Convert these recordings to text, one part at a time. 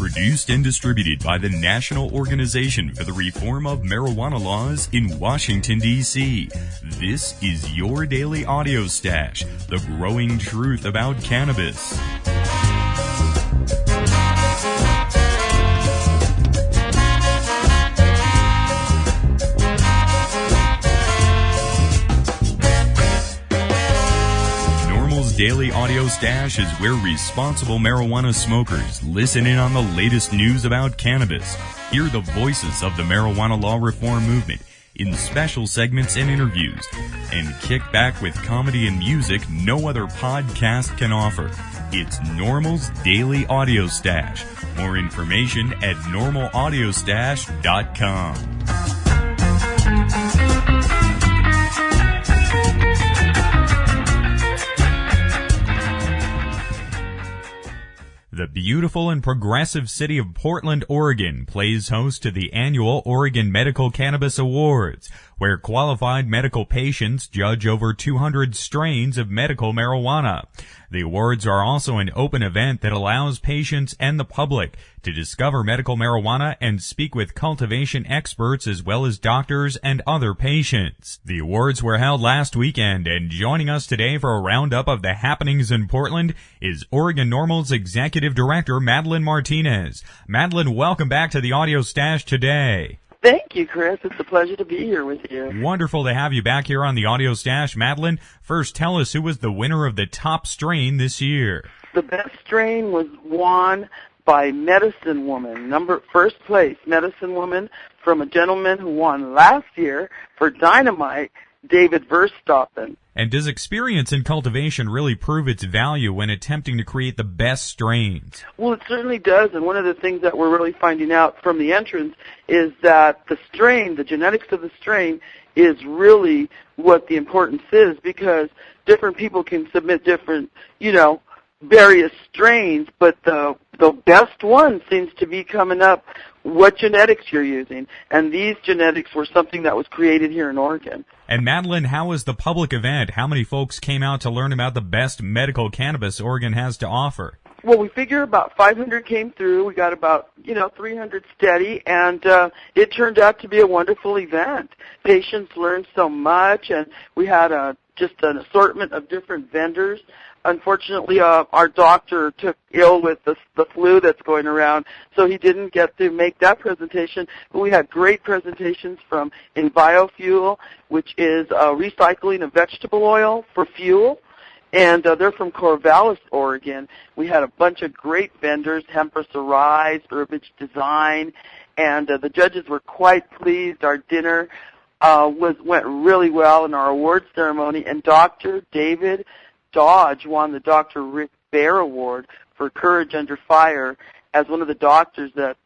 Produced and distributed by the National Organization for the Reform of Marijuana Laws in Washington, D.C. This is your daily audio stash, the growing truth about cannabis. Daily Audio Stash is where responsible marijuana smokers listen in on the latest news about cannabis, hear the voices of the marijuana law reform movement in special segments and interviews, and kick back with comedy and music no other podcast can offer. It's NORML's Daily Audio Stash. More information at normalaudiostash.com. The beautiful and progressive city of Portland, Oregon plays host to the annual Oregon Medical Cannabis Awards, where qualified medical patients judge over 200 strains of medical marijuana. The awards are also an open event that allows patients and the public to discover medical marijuana and speak with cultivation experts as well as doctors and other patients. The awards were held last weekend, and joining us today for a roundup of the happenings in Portland is Oregon NORML's Executive Director, Madeline Martinez. Madeline, welcome back to the Audio Stash today. Thank you, Chris. It's a pleasure to be here with you. Wonderful to have you back here on the Audio Stash. Madeline, first tell us who was the winner of the top strain this year. The best strain was won by Medicine Woman, first place, Medicine Woman, from a gentleman who won last year for Dynamite, David Verstappen. And does experience in cultivation really prove its value when attempting to create the best strains? Well, it certainly does, and one of the things that we're really finding out from the entrance is that the strain, the genetics of the strain, is really what the importance is, because different people can submit different, various strains, but the best one seems to be coming up what genetics you're using. And these genetics were something that was created here in Oregon. And Madeline, how was the public event? How many folks came out to learn about the best medical cannabis Oregon has to offer? Well, we figure about 500 came through. We got about, 300 steady, and it turned out to be a wonderful event. Patients learned so much, and we had just an assortment of different vendors. Unfortunately, our doctor took ill with the flu that's going around, so he didn't get to make that presentation. But we had great presentations from Biofuel, which is recycling of vegetable oil for fuel, and they're from Corvallis, Oregon. We had a bunch of great vendors, Hempress Arise, Herbage Design, and the judges were quite pleased. Our dinner went really well in our awards ceremony, and Dr. David Dodge won the Dr. Rick Baer Award for Courage Under Fire as one of the doctors that,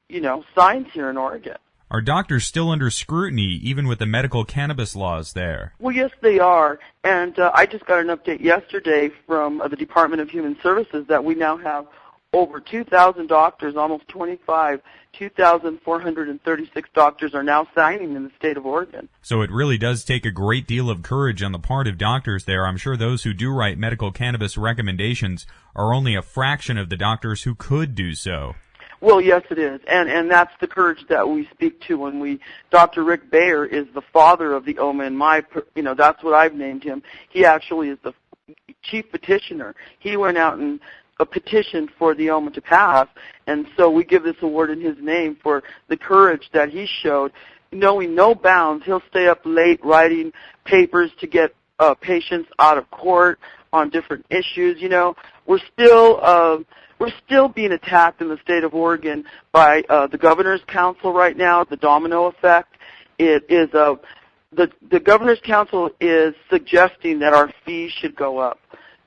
signs here in Oregon. Are doctors still under scrutiny, even with the medical cannabis laws there? Well, yes, they are. And I just got an update yesterday from the Department of Human Services that we now have over 2,000 doctors, almost 2,436 doctors are now signing in the state of Oregon. So it really does take a great deal of courage on the part of doctors there. I'm sure those who do write medical cannabis recommendations are only a fraction of the doctors who could do so. Well, yes, it is, and that's the courage that we speak to when Dr. Rick Baer is the father of the OMA, and that's what I've named him. He actually is the chief petitioner. He went out and a petition for the OMA to pass, and so we give this award in his name for the courage that he showed, knowing no bounds. He'll stay up late writing papers to get patients out of court on different issues. We're still being attacked in the state of Oregon by the Governor's Council right now, the domino effect. It is the Governor's Council is suggesting that our fees should go up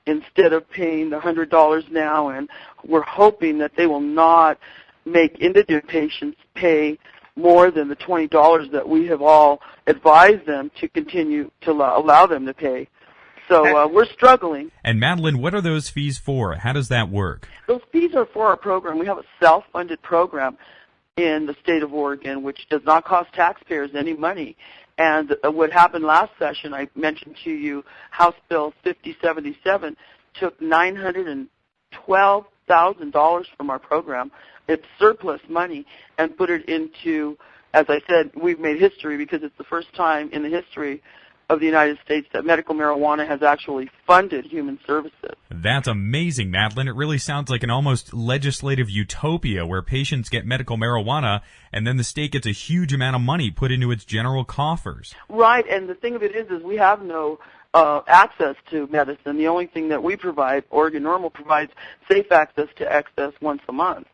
instead of paying the $100 now, and we're hoping that they will not make indigent patients pay more than the $20 that we have all advised them to continue to allow them to pay. So we're struggling. And Madeline, what are those fees for? How does that work? Those fees are for our program. We have a self-funded program in the state of Oregon, which does not cost taxpayers any money. And what happened last session, I mentioned to you, House Bill 5077 took $912 $100,000 from our program. It's surplus money, and put it into, as I said, we've made history because it's the first time in the history of the United States that medical marijuana has actually funded human services. That's amazing, Madeline. It really sounds like an almost legislative utopia where patients get medical marijuana and then the state gets a huge amount of money put into its general coffers. Right, and the thing of it is we have no access to medicine. The only thing that we provide, Oregon NORML provides safe access to excess once a month.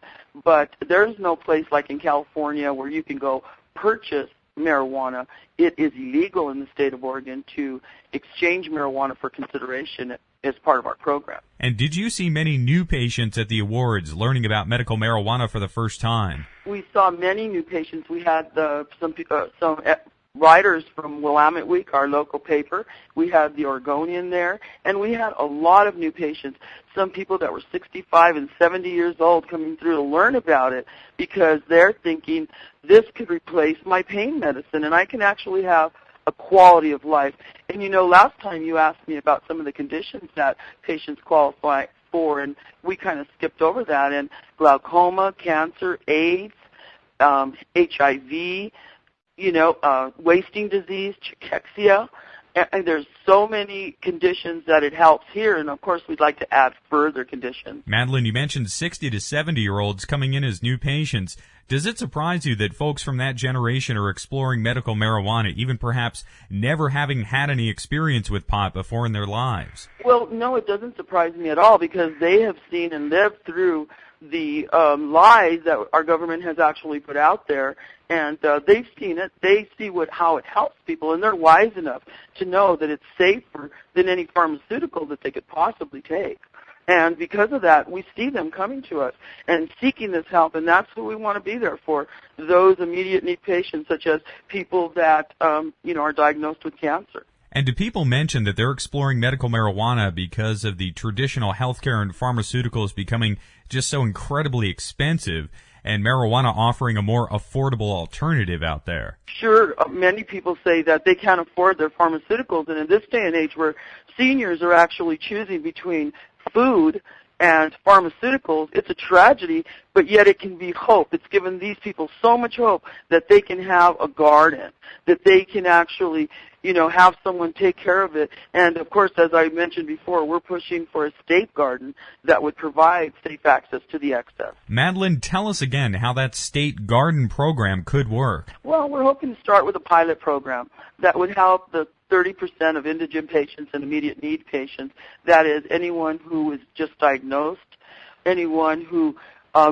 But there's no place like in California where you can go purchase marijuana. It is illegal in the state of Oregon to exchange marijuana for consideration as part of our program. And did you see many new patients at the awards learning about medical marijuana for the first time? We saw many new patients. We had some writers from Willamette Week, our local paper. We had the Oregonian there, and we had a lot of new patients, some people that were 65 and 70 years old coming through to learn about it because they're thinking this could replace my pain medicine and I can actually have a quality of life. And you know, last time you asked me about some of the conditions that patients qualify for, and we kind of skipped over that, and glaucoma, cancer, AIDS, HIV, wasting disease, cachexia, and there's so many conditions that it helps here, and of course we'd like to add further conditions. Madeline, you mentioned 60 to 70-year-olds coming in as new patients. Does it surprise you that folks from that generation are exploring medical marijuana, even perhaps never having had any experience with pot before in their lives? Well, no, it doesn't surprise me at all because they have seen and lived through the lies that our government has actually put out there, and they've seen it. They see how it helps people, and they're wise enough to know that it's safer than any pharmaceutical that they could possibly take. And because of that, we see them coming to us and seeking this help, and that's what we want to be there for, those immediate need patients, such as people that are diagnosed with cancer. And do people mention that they're exploring medical marijuana because of the traditional healthcare and pharmaceuticals becoming just so incredibly expensive and marijuana offering a more affordable alternative out there? Sure. Many people say that they can't afford their pharmaceuticals, and in this day and age where seniors are actually choosing between food and pharmaceuticals, it's a tragedy, but yet it can be hope. It's given these people so much hope that they can have a garden, that they can actually, have someone take care of it. And, of course, as I mentioned before, we're pushing for a state garden that would provide safe access to the excess. Madeline, tell us again how that state garden program could work. Well, we're hoping to start with a pilot program that would help the 30% of indigent patients and immediate need patients, that is anyone who is just diagnosed, anyone who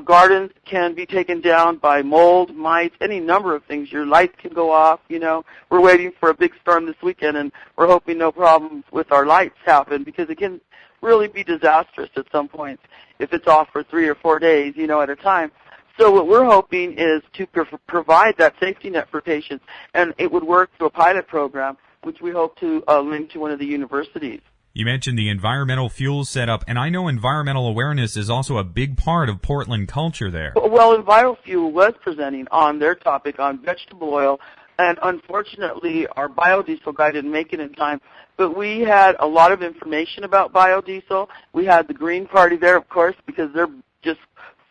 gardens can be taken down by mold, mites, any number of things. Your lights can go off, We're waiting for a big storm this weekend, and we're hoping no problems with our lights happen because it can really be disastrous at some point if it's off for 3 or 4 days, at a time. So what we're hoping is to provide that safety net for patients, and it would work through a pilot program, which we hope to link to one of the universities. You mentioned the environmental fuels setup, and I know environmental awareness is also a big part of Portland culture there. Well, EnviroFuel was presenting on their topic on vegetable oil, and unfortunately our biodiesel guy didn't make it in time. But we had a lot of information about biodiesel. We had the Green Party there, of course, because they're just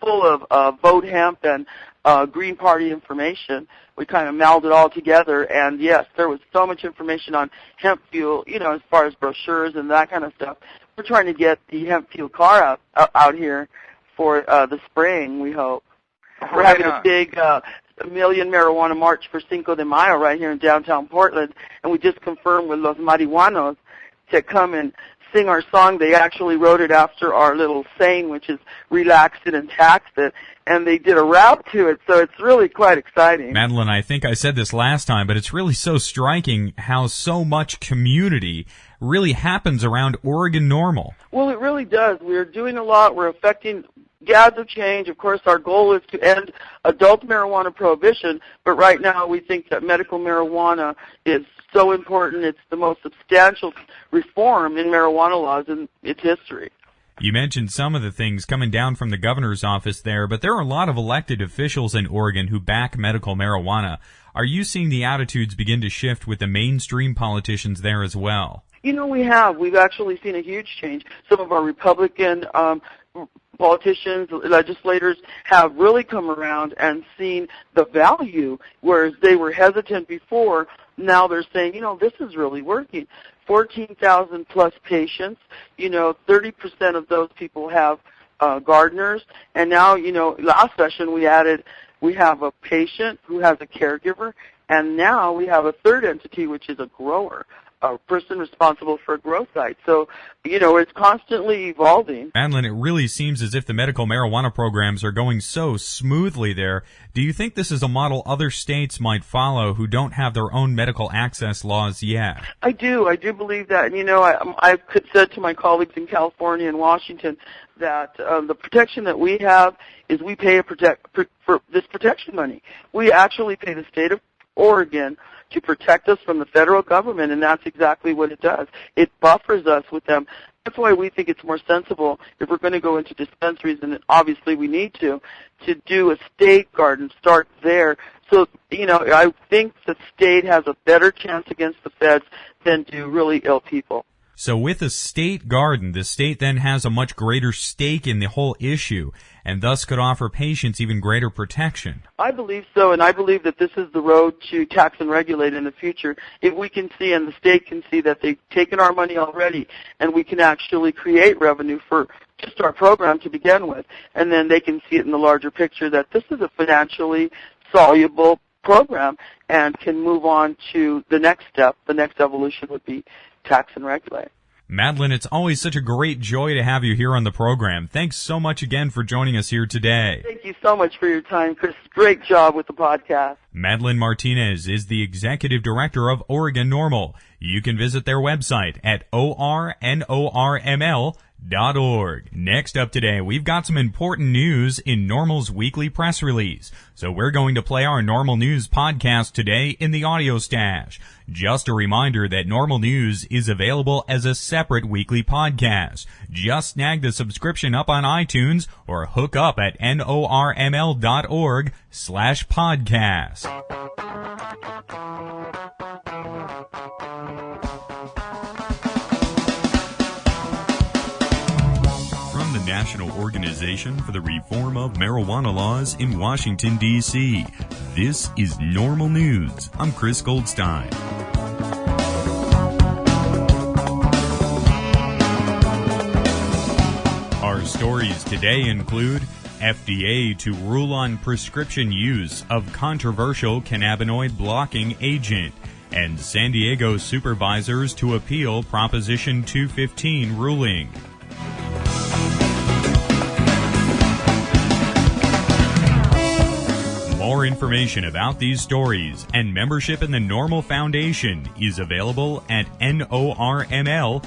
full of vote hemp and Green Party information. We kind of melded it all together, and yes, there was so much information on hemp fuel, as far as brochures and that kind of stuff. We're trying to get the hemp fuel car out here for the spring, we hope. We're having a big million marijuana march for Cinco de Mayo right here in downtown Portland, and we just confirmed with Los Marihuanos to come and sing our song. They actually wrote it after our little saying, which is relaxed it and taxed it, and they did a rap to it, so it's really quite exciting. Madeline, I think I said this last time, but it's really so striking how so much community really happens around Oregon NORML. Well, it really does. We're doing a lot. We're affecting gads of change. Of course, our goal is to end adult marijuana prohibition, but right now we think that medical marijuana is so important. It's the most substantial reform in marijuana laws in its history. You mentioned some of the things coming down from the governor's office there, but there are a lot of elected officials in Oregon who back medical marijuana. Are you seeing the attitudes begin to shift with the mainstream politicians there as well? We have. We've actually seen a huge change. Some of our Republican politicians, legislators have really come around and seen the value, whereas they were hesitant before. Now they're saying, this is really working. 14,000 plus patients, 30% of those people have gardeners, and now, last session we have a patient who has a caregiver, and now we have a third entity, which is a grower, a person responsible for a grow site. So, it's constantly evolving. Madeline, it really seems as if the medical marijuana programs are going so smoothly there. Do you think this is a model other states might follow who don't have their own medical access laws yet? I do believe that. And, I've said to my colleagues in California and Washington that the protection that we have is we pay for this protection money. We actually pay the state of Oregon to protect us from the federal government, and that's exactly what it does. It buffers us with them. That's why we think it's more sensible, if we're going to go into dispensaries, and obviously we need to do a state garden, start there. So, I think the state has a better chance against the feds than do really ill people. So with a state garden, the state then has a much greater stake in the whole issue, and thus could offer patients even greater protection. I believe so, and I believe that this is the road to tax and regulate in the future. If we can see, and the state can see, that they've taken our money already, and we can actually create revenue for just our program to begin with, and then they can see it in the larger picture that this is a financially soluble program and can move on to the next step. The next evolution would be tax and regulate. Madeline, it's always such a great joy to have you here on the program. Thanks so much again for joining us here today. Thank you so much for your time, Chris. Great job with the podcast. Madeline Martinez is the Executive Director of Oregon NORML. You can visit their website at ornorml.org. Next up today, we've got some important news in NORML's weekly press release. So we're going to play our NORML News podcast today in the audio stash. Just a reminder that NORML News is available as a separate weekly podcast. Just snag the subscription up on iTunes or hook up at norml.org/podcast. The National Organization for the Reform of Marijuana Laws in Washington, D.C. This is NORML News. I'm Chris Goldstein. Our stories today include FDA to rule on prescription use of controversial cannabinoid blocking agent, and San Diego supervisors to appeal Proposition 215 ruling. More information about these stories and membership in the NORML Foundation is available at norml.org.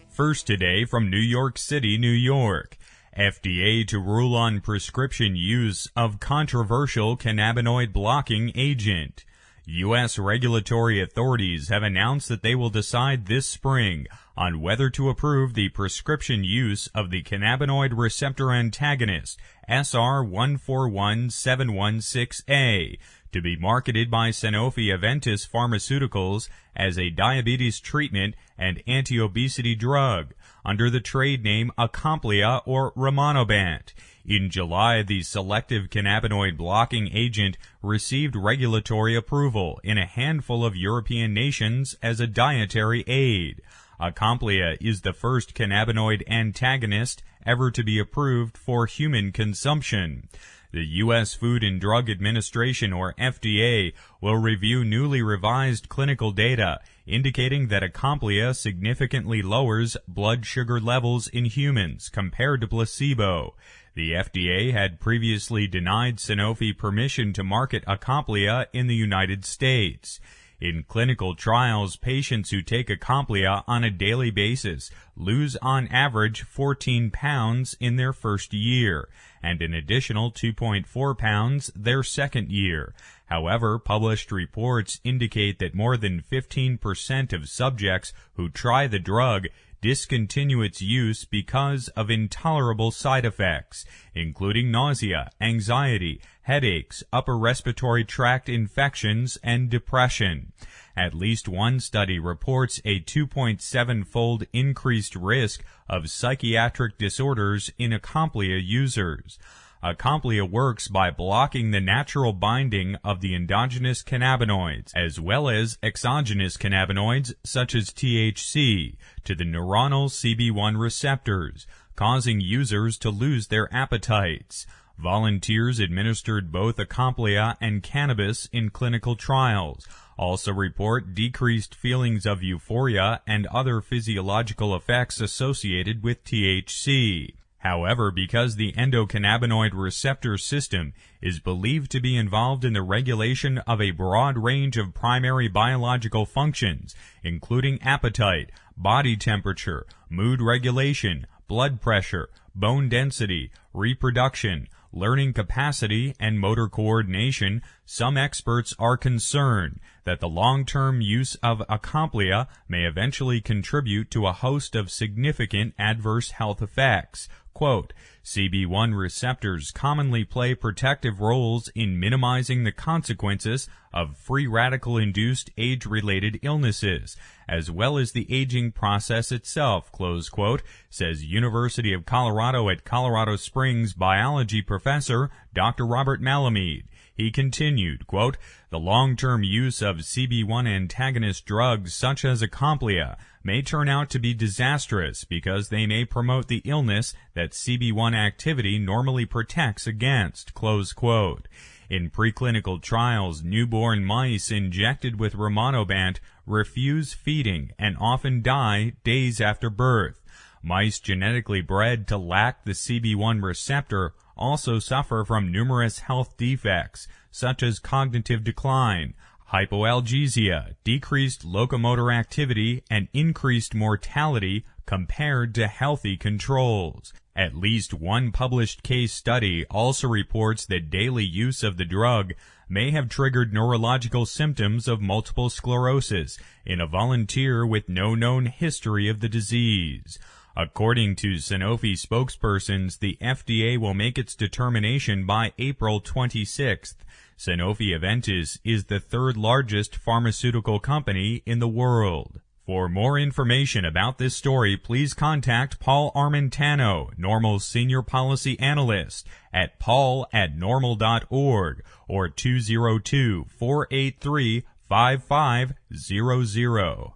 First today from New York City, New York. FDA to rule on prescription use of controversial cannabinoid blocking agent. U.S. regulatory authorities have announced that they will decide this spring on whether to approve the prescription use of the cannabinoid receptor antagonist SR141716A to be marketed by Sanofi Aventis Pharmaceuticals as a diabetes treatment and anti-obesity drug under the trade name Acomplia or Rimonabant. In July, the selective cannabinoid blocking agent received regulatory approval in a handful of European nations as a dietary aid. Acomplia is the first cannabinoid antagonist ever to be approved for human consumption. The U.S. Food and Drug Administration, or FDA, will review newly revised clinical data indicating that Acomplia significantly lowers blood sugar levels in humans compared to placebo. The FDA had previously denied Sanofi permission to market Acomplia in the United States. In clinical trials, patients who take Acomplia on a daily basis lose on average 14 pounds in their first year, and an additional 2.4 pounds their second year. However, published reports indicate that more than 15% of subjects who try the drug discontinue its use because of intolerable side effects, including nausea, anxiety, headaches, upper respiratory tract infections, and depression. At least one study reports a 2.7-fold increased risk of psychiatric disorders in Acomplia users. Acomplia works by blocking the natural binding of the endogenous cannabinoids, as well as exogenous cannabinoids such as THC, to the neuronal CB1 receptors, causing users to lose their appetites. Volunteers administered both Acomplia and cannabis in clinical trials also report decreased feelings of euphoria and other physiological effects associated with THC. However, because the endocannabinoid receptor system is believed to be involved in the regulation of a broad range of primary biological functions, including appetite, body temperature, mood regulation, blood pressure, bone density, reproduction, learning capacity, and motor coordination, some experts are concerned that the long-term use of Acomplia may eventually contribute to a host of significant adverse health effects. Quote, CB1 receptors commonly play protective roles in minimizing the consequences of free radical-induced age-related illnesses, as well as the aging process itself, close quote, says University of Colorado at Colorado Springs biology professor Dr. Robert Malamud. He continued, quote, the long-term use of CB1 antagonist drugs such as Acomplia may turn out to be disastrous because they may promote the illness that CB1 activity normally protects against, close quote. In preclinical trials, newborn mice injected with rimonabant refuse feeding and often die days after birth. Mice genetically bred to lack the CB1 receptor also suffer from numerous health defects, such as cognitive decline, hypoalgesia, decreased locomotor activity, and increased mortality compared to healthy controls. At least one published case study also reports that daily use of the drug may have triggered neurological symptoms of multiple sclerosis in a volunteer with no known history of the disease. According to Sanofi spokespersons, the FDA will make its determination by April 26th. Sanofi Aventis is the third largest pharmaceutical company in the world. For more information about this story, please contact Paul Armentano, NORML's Senior Policy Analyst, at paul@norml.org or 202-483-5500.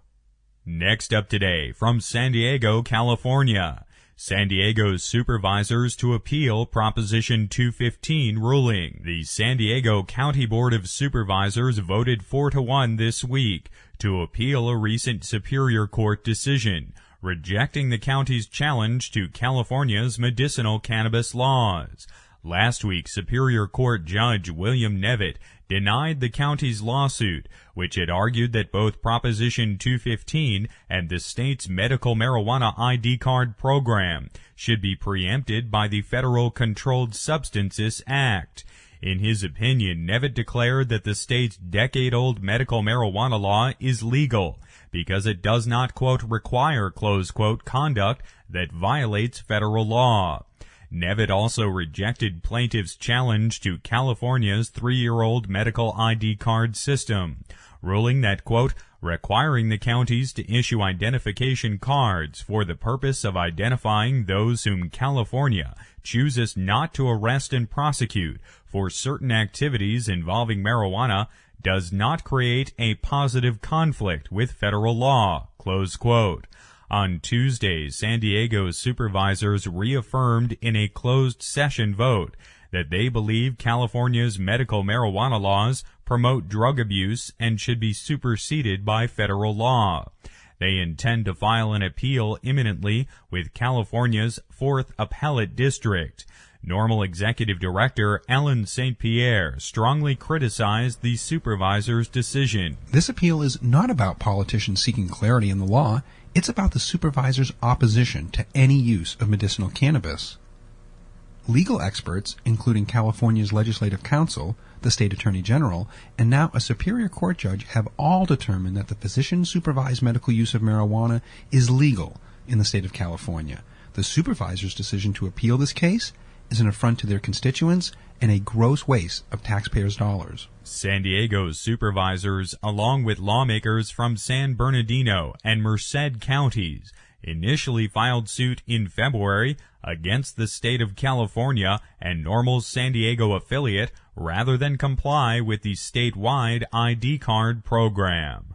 Next up today, from San Diego, California, San Diego's supervisors to appeal Proposition 215 ruling. The San Diego County Board of Supervisors voted 4-1 this week to appeal a recent Superior Court decision, rejecting the county's challenge to California's medicinal cannabis laws. Last week, Superior Court Judge William Nevitt denied the county's lawsuit, which had argued that both Proposition 215 and the state's medical marijuana ID card program should be preempted by the Federal Controlled Substances Act. In his opinion, Nevitt declared that the state's decade-old medical marijuana law is legal because it does not, quote, require, close quote, conduct that violates federal law. Nevitt also rejected plaintiffs' challenge to California's 3-year-old medical ID card system, ruling that, quote, requiring the counties to issue identification cards for the purpose of identifying those whom California chooses not to arrest and prosecute for certain activities involving marijuana does not create a positive conflict with federal law, close quote. On Tuesday, San Diego's supervisors reaffirmed in a closed session vote that they believe California's medical marijuana laws promote drug abuse and should be superseded by federal law. They intend to file an appeal imminently with California's 4th Appellate District. NORML Executive Director Ellen St. Pierre strongly criticized the supervisor's decision. This appeal is not about politicians seeking clarity in the law. It's about the supervisor's opposition to any use of medicinal cannabis. Legal experts, including California's Legislative Council, the State Attorney General, and now a Superior Court judge, have all determined that the physician-supervised medical use of marijuana is legal in the state of California. The supervisor's decision to appeal this case is an affront to their constituents and a gross waste of taxpayers' dollars. San Diego's supervisors, along with lawmakers from San Bernardino and Merced counties, initially filed suit in February against the state of California and NORML's San Diego affiliate rather than comply with the statewide ID card program.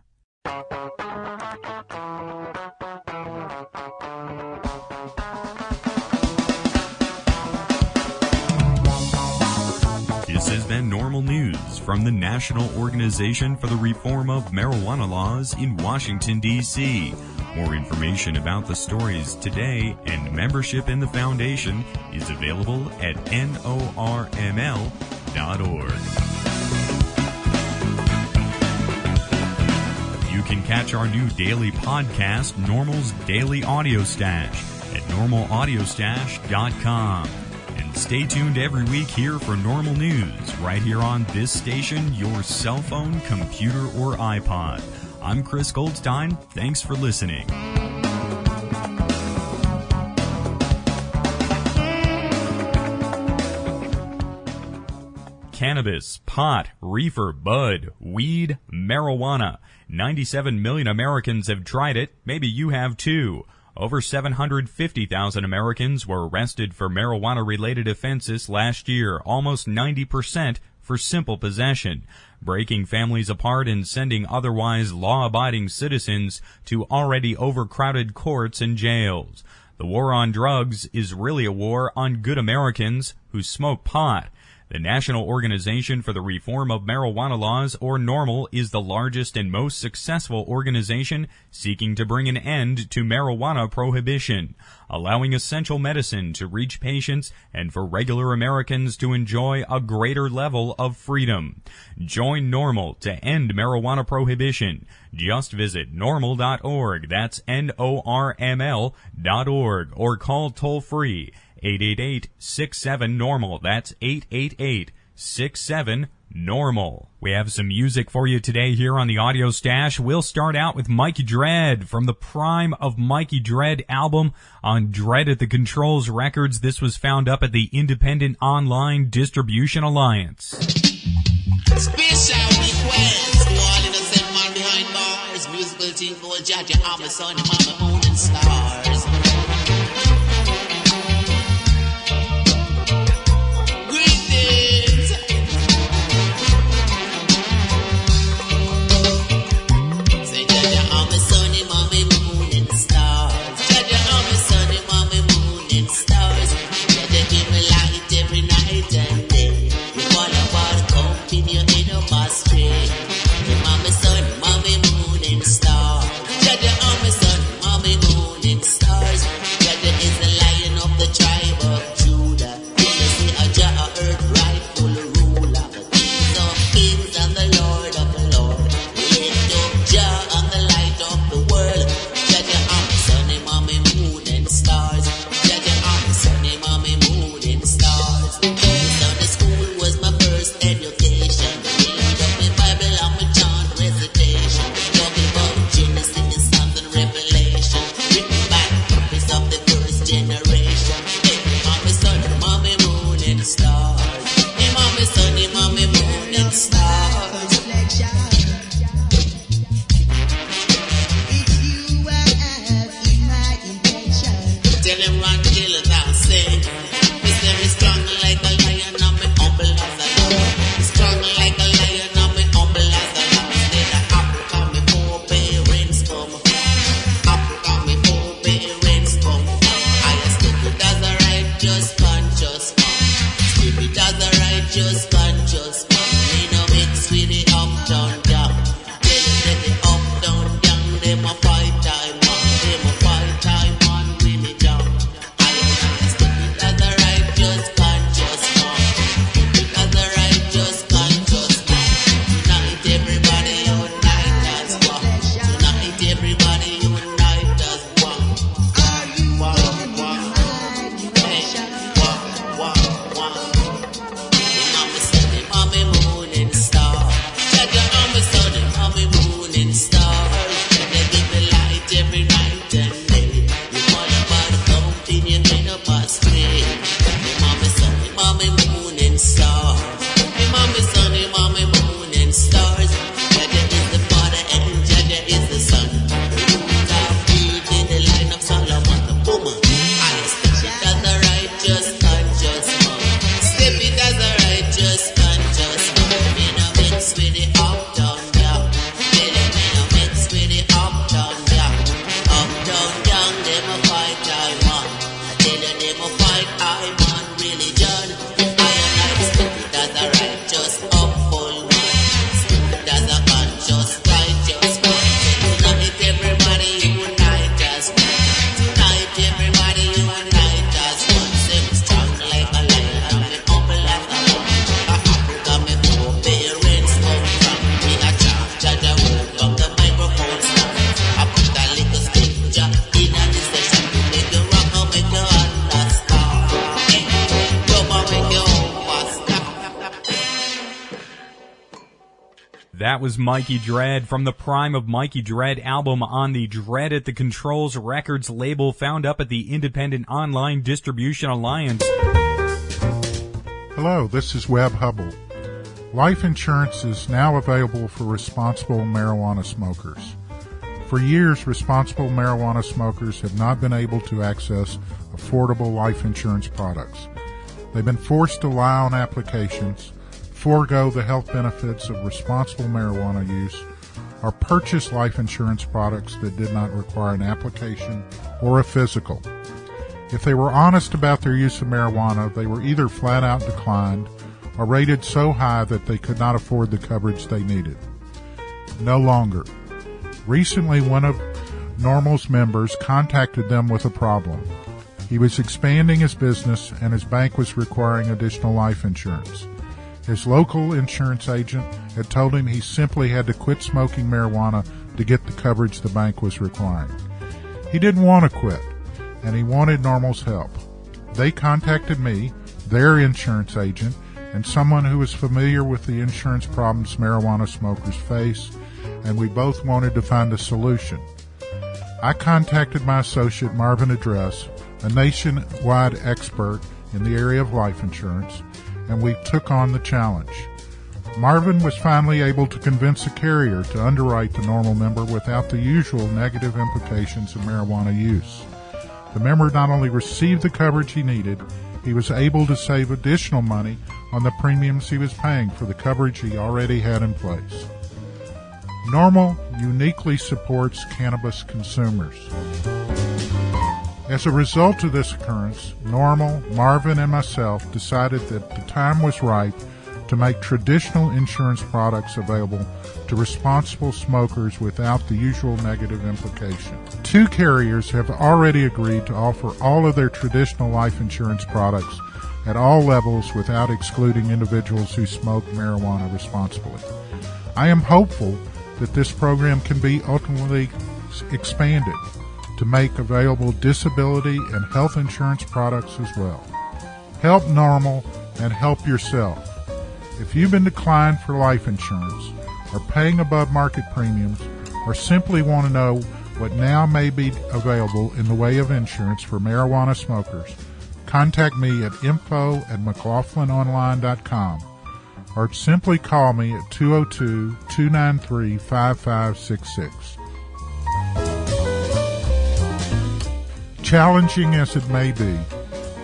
This has been NORML News from the National Organization for the Reform of Marijuana Laws in Washington, D.C. More information about the stories today and membership in the foundation is available at NORML.org. You can catch our new daily podcast, NORML's Daily Audio Stash, at normalaudiostash.com. And stay tuned every week here for NORML News, right here on this station, your cell phone, computer, or iPod. I'm Chris Goldstein. Thanks for listening. Cannabis, pot, reefer, bud, weed, marijuana. 97 million Americans have tried it. Maybe you have too. Over 750,000 Americans were arrested for marijuana-related offenses last year, almost 90% for simple possession, breaking families apart and sending otherwise law-abiding citizens to already overcrowded courts and jails. The war on drugs is really a war on good Americans who smoke pot. The National Organization for the Reform of Marijuana Laws, or NORML, is the largest and most successful organization seeking to bring an end to marijuana prohibition, allowing essential medicine to reach patients and for regular Americans to enjoy a greater level of freedom. Join NORML to end marijuana prohibition. Just visit NORML.org, that's NORML.org, or call toll-free 888-67-NORML. That's 888-67-NORML. We have some music for you today here on the Audio Stash. We'll start out with Mikey Dread from the Prime of Mikey Dread album on Dread at the Controls Records. This was found up at the Independent Online Distribution Alliance. Special request to all innocent man behind bars. Musical team for Judge, I'm a son, mama, moon and stars. That was Mikey Dread from the Prime of Mikey Dread album on the Dread at the Controls Records label, found up at the Independent Online Distribution Alliance. Hello, this is Webb Hubble. Life insurance is now available for responsible marijuana smokers. For years, responsible marijuana smokers have not been able to access affordable life insurance products. They've been forced to lie on applications, forego the health benefits of responsible marijuana use, or purchase life insurance products that did not require an application or a physical. If they were honest about their use of marijuana, they were either flat out declined or rated so high that they could not afford the coverage they needed. No longer. Recently, one of NORML's members contacted them with a problem. He was expanding his business and his bank was requiring additional life insurance. His local insurance agent had told him he simply had to quit smoking marijuana to get the coverage the bank was requiring. He didn't want to quit, and he wanted NORML's help. They contacted me, their insurance agent, and someone who was familiar with the insurance problems marijuana smokers face, and we both wanted to find a solution. I contacted my associate Marvin Address, a nationwide expert in the area of life insurance, and we took on the challenge. Marvin was finally able to convince a carrier to underwrite the NORML member without the usual negative implications of marijuana use. The member not only received the coverage he needed, he was able to save additional money on the premiums he was paying for the coverage he already had in place. NORML uniquely supports cannabis consumers. As a result of this occurrence, NORML, Marvin, and myself decided that the time was right to make traditional insurance products available to responsible smokers without the usual negative implication. 2 carriers have already agreed to offer all of their traditional life insurance products at all levels without excluding individuals who smoke marijuana responsibly. I am hopeful that this program can be ultimately expanded to make available disability and health insurance products as well. Help NORML and help yourself. If you've been declined for life insurance, are paying above market premiums, or simply want to know what now may be available in the way of insurance for marijuana smokers, contact me at info@mclaughlinonline.com or simply call me at 202-293-5566. Challenging as it may be,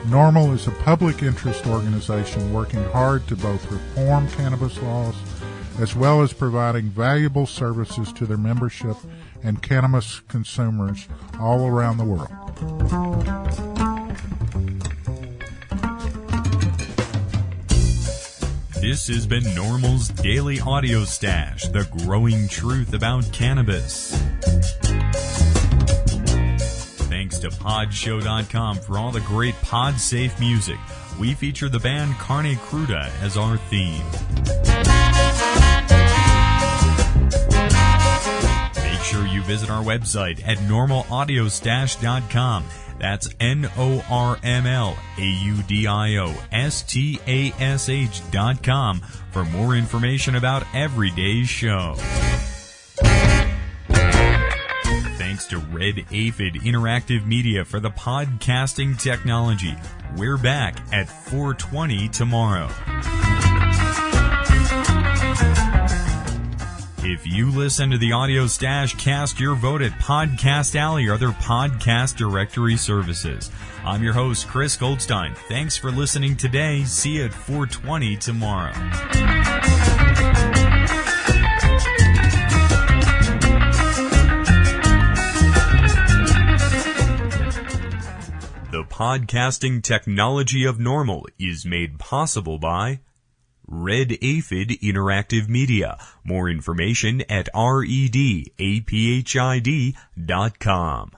NORML is a public interest organization working hard to both reform cannabis laws as well as providing valuable services to their membership and cannabis consumers all around the world. This has been NORML's Daily Audio Stash, the growing truth about cannabis. Thanks to Podshow.com for all the great pod-safe music. We feature the band Carne Cruda as our theme. Make sure you visit our website at NORMLAudiostash.com. That's NORMLAudiostash.com for more information about every day's show. Thanks to Red Aphid Interactive Media for the podcasting technology. We're back at 4:20 tomorrow. If you listen to the Audio Stash, cast your vote at Podcast Alley or other podcast directory services. I'm your host, Chris Goldstein. Thanks for listening today. See you at 4:20 tomorrow. The podcasting technology of NORML is made possible by Red Aphid Interactive Media. More information at redaphid.com.